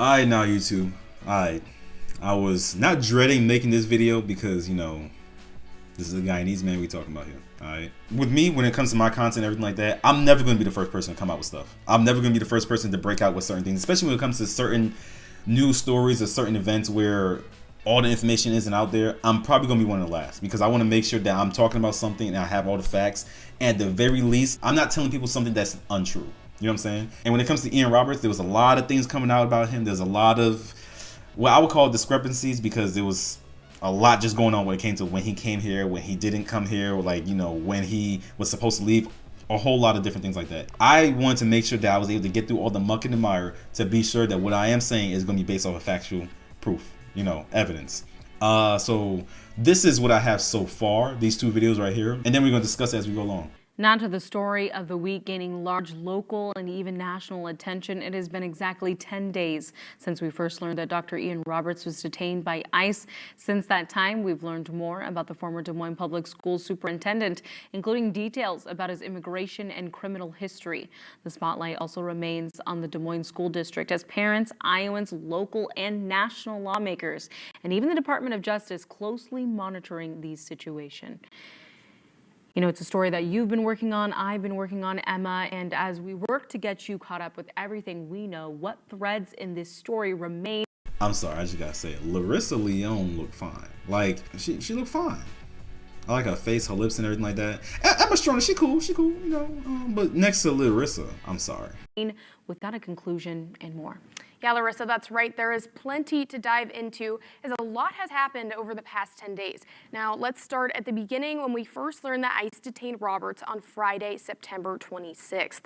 Alright, now YouTube. Alright. I was not dreading making this video because, you know, this is the guy in these man we talking about here. Alright. With me, when it comes to my content and everything like that, I'm never going to be the first person to come out with stuff. I'm never going to be the first person to break out with certain things, especially when it comes to certain news stories or certain events where all the information isn't out there. I'm probably going to be one of the last because I want to make sure that I'm talking about something and I have all the facts. And at the very least, I'm not telling people something that's untrue. You know what I'm saying? And when it comes to Ian Roberts, there was a lot of things coming out about him. There's a lot of what I would call discrepancies because there was a lot just going on when it came to when he came here, when he didn't come here, or like, you know, when he was supposed to leave, a whole lot of different things like that. I wanted to make sure that I was able to get through all the muck and the mire to be sure that what I am saying is going to be based off of factual proof, you know, evidence. So this is what I have so far, these two videos right here, and then we're going to discuss it as we go along. Now to the story of the week gaining large local and even national attention. It has been exactly 10 days since we first learned that Dr. Ian Roberts was detained by ICE. Since that time, we've learned more about the former Des Moines Public Schools superintendent, including details about his immigration and criminal history. The spotlight also remains on the Des Moines School District as parents, Iowans, local and national lawmakers, and even the Department of Justice closely monitoring these situations. You know, it's a story that you've been working on, I've been working on, Emma, and as we work to get you caught up with everything we know, what threads in this story remain. I'm sorry, I just gotta say it. Larissa Leone looked fine. Like, she looked fine. I like her face, her lips, and everything like that. Emma Strona, she cool, you know. But next to Larissa, I'm sorry. Without a conclusion and more. Yeah, Larissa, that's right. There is plenty to dive into as a lot has happened over the past 10 days. Now, let's start at the beginning when we first learned that ICE detained Roberts on Friday, September 26th.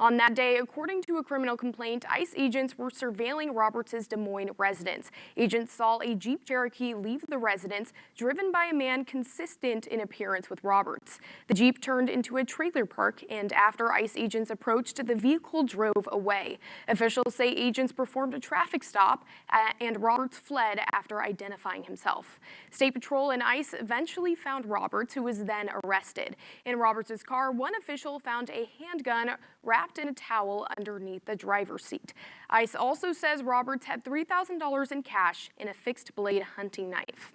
On that day, according to a criminal complaint, ICE agents were surveilling Roberts' Des Moines residence. Agents saw a Jeep Cherokee leave the residence, driven by a man consistent in appearance with Roberts. The Jeep turned into a trailer park, and after ICE agents approached, the vehicle drove away. Officials say agents performed a traffic stop, and Roberts fled after identifying himself. State Patrol and ICE eventually found Roberts, who was then arrested. In Roberts' car, one official found a handgun wrapped in a towel underneath the driver's seat. ICE also says Roberts had $3,000 in cash and a fixed blade hunting knife.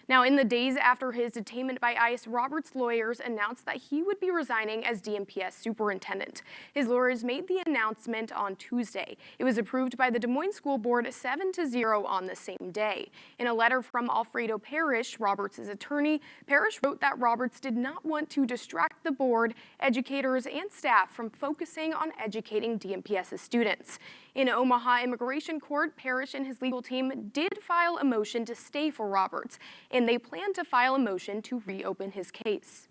Now, in the days after his detainment by ICE, Roberts' lawyers announced that he would be resigning as DMPS superintendent. His lawyers made the announcement on Tuesday. It was approved by the Des Moines School Board 7-0 on the same day. In a letter from Alfredo Parrish, Roberts' attorney, Parrish wrote that Roberts did not want to distract the board, educators, and staff from focusing on educating DMPS's students. In Omaha Immigration Court, Parrish and his legal team did file a motion to stay for Roberts, and they plan to file a motion to reopen his case.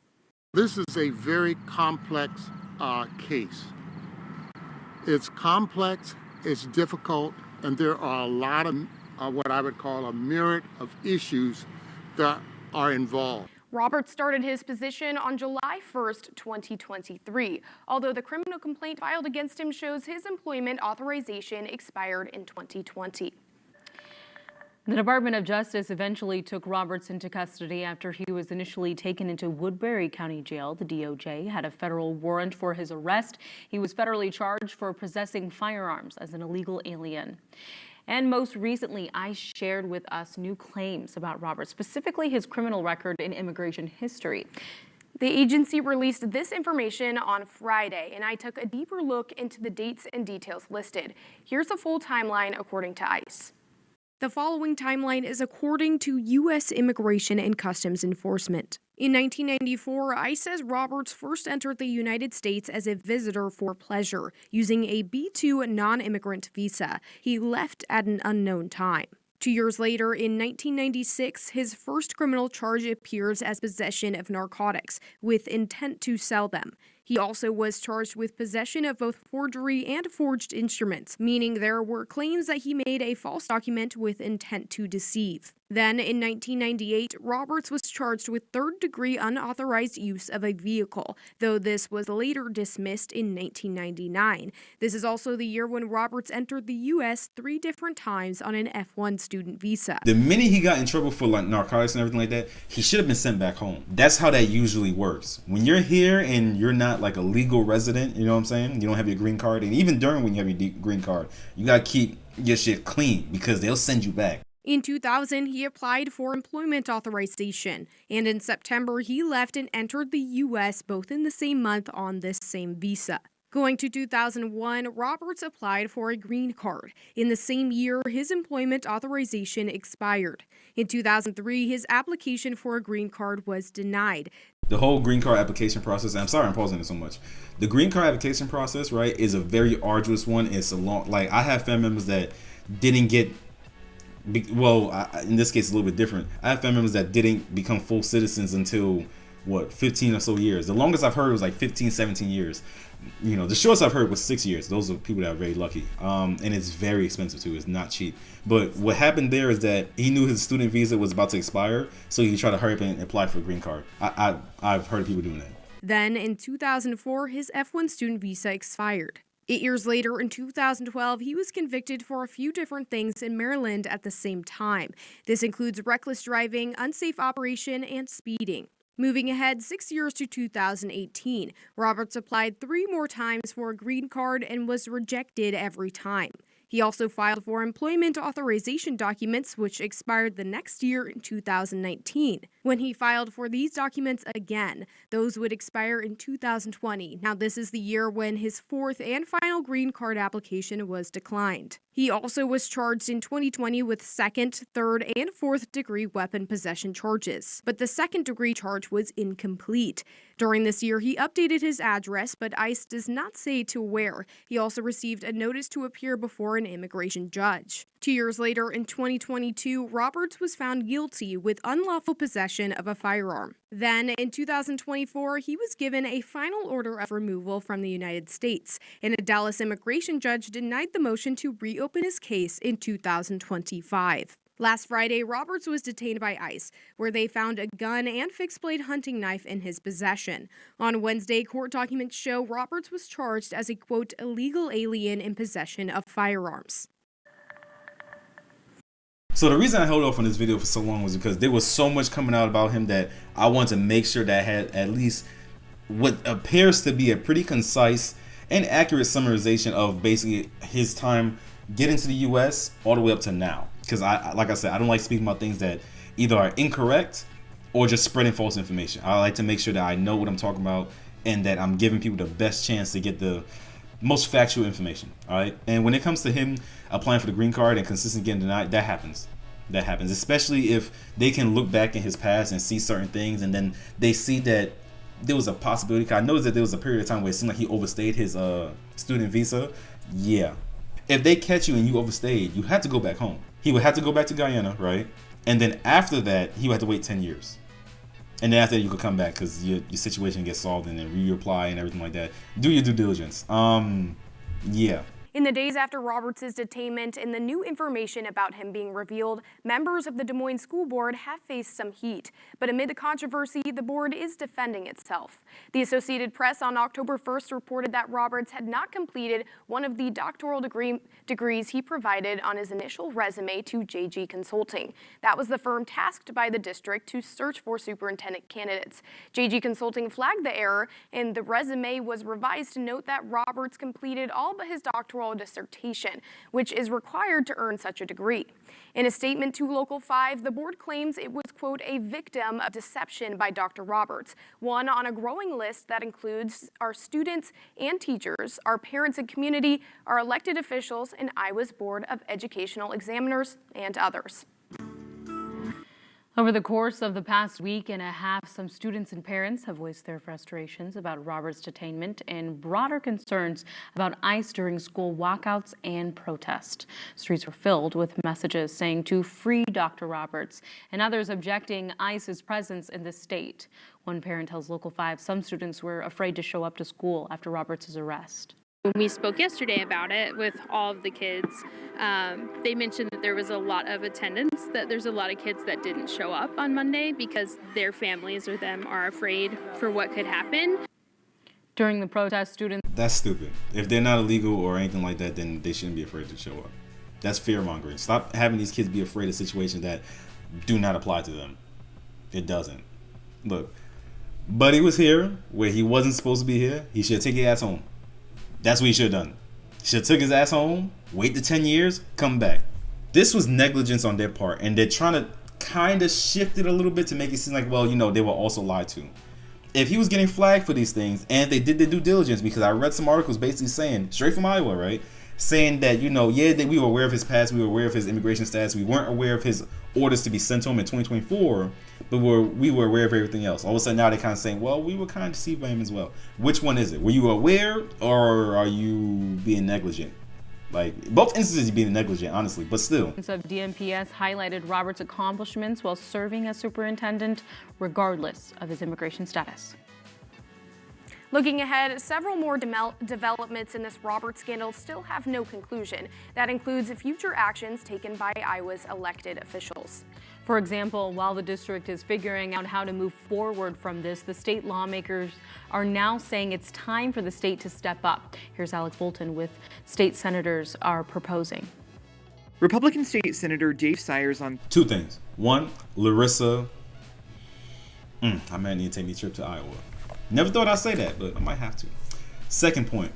This is a very complex case. It's complex, it's difficult, and there are a lot of what I would call a myriad of issues that are involved. Roberts started his position on July 1st, 2023, although the criminal complaint filed against him shows his employment authorization expired in 2020. The Department of Justice eventually took Roberts into custody after he was initially taken into Woodbury County Jail. The DOJ had a federal warrant for his arrest. He was federally charged for possessing firearms as an illegal alien. And most recently, ICE shared with us new claims about Roberts, specifically his criminal record and immigration history. The agency released this information on Friday, and I took a deeper look into the dates and details listed. Here's a full timeline according to ICE. The following timeline is according to U.S. Immigration and Customs Enforcement. In 1994, ICE says Roberts first entered the United States as a visitor for pleasure, using a B-2 non-immigrant visa. He left at an unknown time. 2 years later, in 1996, his first criminal charge appears as possession of narcotics with intent to sell them. He also was charged with possession of both forgery and forged instruments, meaning there were claims that he made a false document with intent to deceive. Then, in 1998, Roberts was charged with third-degree unauthorized use of a vehicle, though this was later dismissed in 1999. This is also the year when Roberts entered the U.S. 3 different times on an F-1 student visa. The minute he got in trouble for like narcotics and everything like that, he should have been sent back home. That's how that usually works. When you're here and you're not like a legal resident, you know what I'm saying? You don't have your green card, and even during when you have your green card, you gotta keep your shit clean because they'll send you back. In 2000, he applied for employment authorization, and in September, he left and entered the U.S. both in the same month on this same visa. Going to 2001, Roberts applied for a green card. In the same year, his employment authorization expired. In 2003, his application for a green card was denied. The whole green card application process, I'm sorry I'm pausing it so much. The green card application process, right, is a very arduous one. It's a long, like I have family members that didn't get, in this case, a little bit different. I have family members that didn't become full citizens until, 15 or so years. The longest I've heard was like 15, 17 years. The shortest I've heard was 6 years. Those are people that are very lucky. And it's very expensive too. It's not cheap. But what happened there is that he knew his student visa was about to expire, so he tried to hurry up and apply for a green card. I've heard of people doing that. Then in 2004, his F1 student visa expired. 8 years later, in 2012, he was convicted for a few different things in Maryland at the same time. This includes reckless driving, unsafe operation, and speeding. Moving ahead 6 years to 2018, Roberts applied 3 more times for a green card and was rejected every time. He also filed for employment authorization documents, which expired the next year in 2019. When he filed for these documents again, those would expire in 2020. Now, this is the year when his 4th and final green card application was declined. He also was charged in 2020 with 2nd, 3rd, and 4th degree weapon possession charges, but the 2nd degree charge was incomplete. During this year, he updated his address, but ICE does not say to where. He also received a notice to appear before an immigration judge. 2 years later, in 2022, Roberts was found guilty with unlawful possession of a firearm. Then, in 2024, he was given a final order of removal from the United States, and a Dallas immigration judge denied the motion to reopen his case in 2025. Last Friday, Roberts was detained by ICE, where they found a gun and fixed-blade hunting knife in his possession. On Wednesday, court documents show Roberts was charged as a, quote, illegal alien in possession of firearms. So the reason I held off on this video for so long was because there was so much coming out about him that I wanted to make sure that I had at least what appears to be a pretty concise and accurate summarization of basically his time getting to the U.S. all the way up to now. Because like I said, I don't like speaking about things that either are incorrect or just spreading false information. I like to make sure that I know what I'm talking about and that I'm giving people the best chance to get the most factual information. All right. And when it comes to him applying for the green card and consistently getting denied, that happens. That happens, especially if they can look back in his past and see certain things, and then they see that there was a possibility. I noticed that there was a period of time where it seemed like he overstayed his student visa. Yeah. If they catch you and you overstayed, you had to go back home. He would have to go back to Guyana, right? And then after that, he would have to wait 10 years. And then after that, you could come back because your situation gets solved and then reapply and everything like that. Do your due diligence. Yeah. In the days after Roberts' detainment and the new information about him being revealed, members of the Des Moines School Board have faced some heat. But amid the controversy, the board is defending itself. The Associated Press on October 1st reported that Roberts had not completed one of the doctoral degrees he provided on his initial resume to JG Consulting. That was the firm tasked by the district to search for superintendent candidates. JG Consulting flagged the error, and the resume was revised to note that Roberts completed all but his doctoral dissertation, which is required to earn such a degree. In a statement to Local 5, the board claims it was, quote, a victim of deception by Dr. Roberts, one on a growing list that includes our students and teachers, our parents and community, our elected officials, and Iowa's Board of Educational Examiners, and others. Over the course of the past week and a half, some students and parents have voiced their frustrations about Roberts' detainment and broader concerns about ICE during school walkouts and protest. Streets were filled with messages saying to free Dr. Roberts and others objecting ICE's presence in the state. One parent tells Local 5 some students were afraid to show up to school after Roberts' arrest. When we spoke yesterday about it with all of the kids, they mentioned that there was a lot of attendance, that there's a lot of kids that didn't show up on Monday because their families or them are afraid for what could happen. During the protest, students... That's stupid. If they're not illegal or anything like that, then they shouldn't be afraid to show up. That's fear-mongering. Stop having these kids be afraid of situations that do not apply to them. It doesn't. Look, Buddy was here where he wasn't supposed to be here. He should take his ass home. That's what he should have done. Should have took his ass home, wait the 10 years, come back. This was negligence on their part, and they're trying to kind of shift it a little bit to make it seem like, well, you know, they were also lied to. If he was getting flagged for these things, and they did their due diligence, because I read some articles basically saying, straight from Iowa, right, saying that, you know, yeah, that we were aware of his past, we were aware of his immigration status, we weren't aware of his orders to be sent home in 2024, but we were aware of everything else. All of a sudden now they're kind of saying, well, we were kind of deceived by him as well. Which one is it? Were you aware, or are you being negligent? Like, both instances you're being negligent, honestly, but still. Of DMPS highlighted Roberts' accomplishments while serving as superintendent, regardless of his immigration status. Looking ahead, several more developments in this Roberts scandal still have no conclusion. That includes future actions taken by Iowa's elected officials. For example, while the district is figuring out how to move forward from this, the state lawmakers are now saying it's time for the state to step up. Here's Alex Bolton with state senators are proposing. Republican State Senator Dave Sires on two things. One, Larissa. I might need to take me a trip to Iowa. Never thought I'd say that, but I might have to. Second point,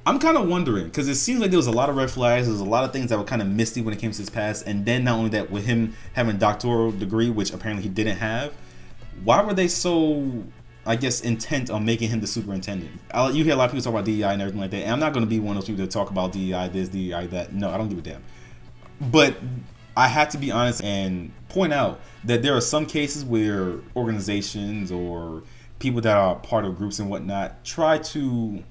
I'm kind of wondering, because it seems like there was a lot of red flags, there was a lot of things that were kind of misty when it came to his past, and then not only that, with him having a doctoral degree, which apparently he didn't have, why were they so, I guess, intent on making him the superintendent? You hear a lot of people talk about DEI and everything like that, and I'm not going to be one of those people that talk about DEI this, DEI that. No, I don't give a damn. But I have to be honest and point out that there are some cases where organizations or people that are part of groups and whatnot try to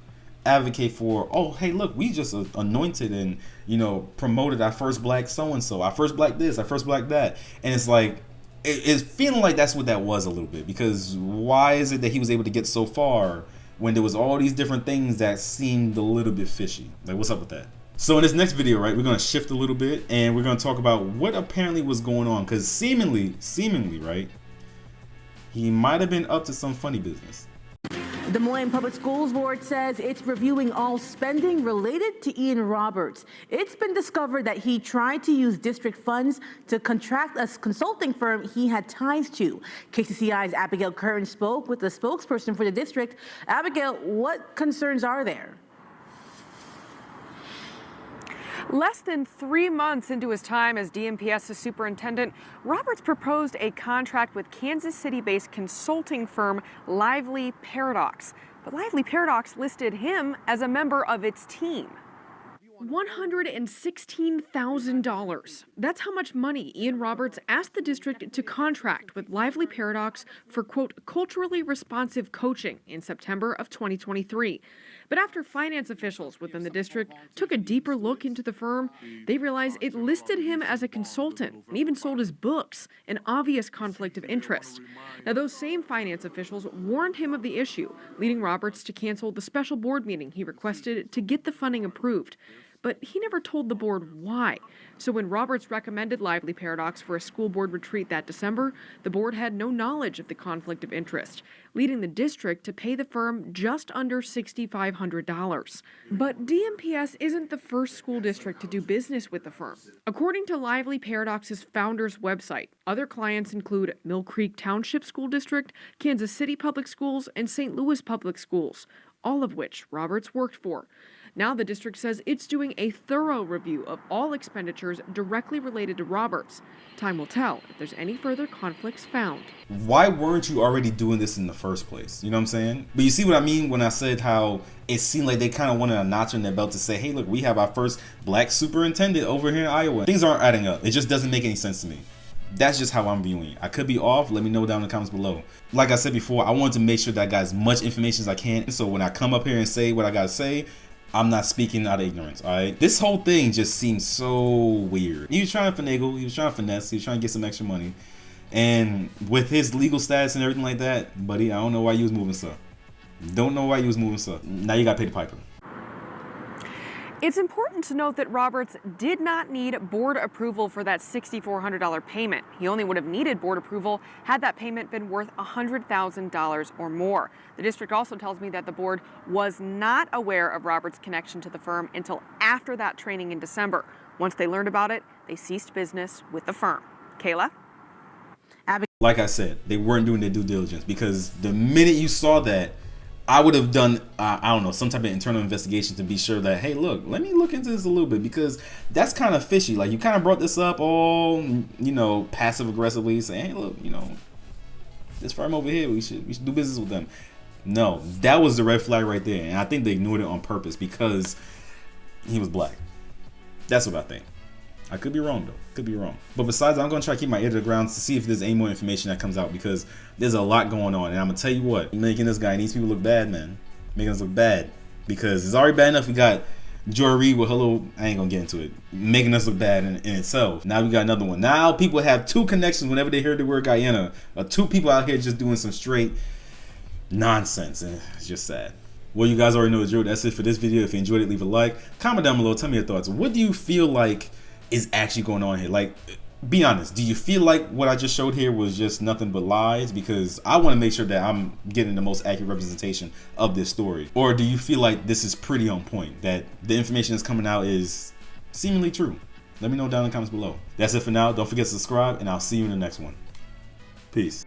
advocate for, oh, hey, look, we just anointed and, you know, promoted our first black so-and-so, our first black this, our first black that. And it's like, it's feeling like that's what that was a little bit, because why is it that he was able to get so far when there was all these different things that seemed a little bit fishy? Like, what's up with that? So in this next video, right, we're going to shift a little bit and we're going to talk about what apparently was going on, because seemingly, right, he might have been up to some funny business. The Des Moines Public Schools Board says it's reviewing all spending related to Ian Roberts. It's been discovered that he tried to use district funds to contract a consulting firm he had ties to. KCCI's Abigail Curtin spoke with the spokesperson for the district. Abigail, what concerns are there? Less than 3 months into his time as DMPS's superintendent, Roberts proposed a contract with Kansas City-based consulting firm Lively Paradox. But Lively Paradox listed him as a member of its team. $116,000. That's how much money Ian Roberts asked the district to contract with Lively Paradox for, quote, culturally responsive coaching in September of 2023. But after finance officials within the district took a deeper look into the firm, they realized it listed him as a consultant and even sold his books, an obvious conflict of interest. Now, those same finance officials warned him of the issue, leading Roberts to cancel the special board meeting he requested to get the funding approved. But he never told the board why. So when Roberts recommended Lively Paradox for a school board retreat that December, the board had no knowledge of the conflict of interest, leading the district to pay the firm just under $6,500. But DMPS isn't the first school district to do business with the firm. According to Lively Paradox's founder's website, other clients include Mill Creek Township School District, Kansas City Public Schools, and St. Louis Public Schools, all of which Roberts worked for. Now the district says it's doing a thorough review of all expenditures directly related to Roberts. Time will tell if there's any further conflicts found. Why weren't you already doing this in the first place? You know what I'm saying? But you see what I mean when I said how it seemed like they kind of wanted a notch on their belt to say, hey, look, we have our first black superintendent over here in Iowa. Things aren't adding up. It just doesn't make any sense to me. That's just how I'm viewing it. I could be off. Let me know down in the comments below. Like I said before, I wanted to make sure that I got as much information as I can. So when I come up here and say what I got to say, I'm not speaking out of ignorance, all right? This whole thing just seems so weird. He was trying to finagle. He was trying to finesse. He was trying to get some extra money. And with his legal status and everything like that, buddy, I don't know why you was moving so. Don't know why you was moving so. Now you got to pay the piper. It's important to note that Roberts did not need board approval for that $6,400 payment. He only would have needed board approval had that payment been worth $100,000 or more. The district also tells me that the board was not aware of Roberts' connection to the firm until after that training in December. Once they learned about it, they ceased business with the firm. Kayla? Like I said, they weren't doing their due diligence, because the minute you saw that, I would have done, I don't know, some type of internal investigation to be sure that, hey, look, let me look into this a little bit, because that's kind of fishy. Like, you kind of brought this up all, you know, passive aggressively, saying, hey, look, you know, this firm over here, we should do business with them. No, that was the red flag right there, and I think they ignored it on purpose because he was black. That's what I think. I could be wrong, though. Could be wrong. But besides, I'm going to try to keep my ear to the ground to see if there's any more information that comes out, because there's a lot going on. And I'm going to tell you what, making this guy and these people look bad, man. Making us look bad. Because it's already bad enough we got Joy Reid with her little, I ain't going to get into it, making us look bad in itself. Now we got another one. Now people have two connections whenever they hear the word Guyana. Two people out here just doing some straight nonsense. And it's just sad. Well, you guys already know the drill. That's it for this video. If you enjoyed it, leave a like. Comment down below. Tell me your thoughts. What do you feel like is actually going on here? Like, be honest, do you feel like what I just showed here was just nothing but lies? Because I want to make sure that I'm getting the most accurate representation of this story. Or do you feel like this is pretty on point, that the information that's coming out is seemingly true? Let me know down in the comments below. That's it for now. Don't forget to subscribe, and I'll see you in the next one. Peace.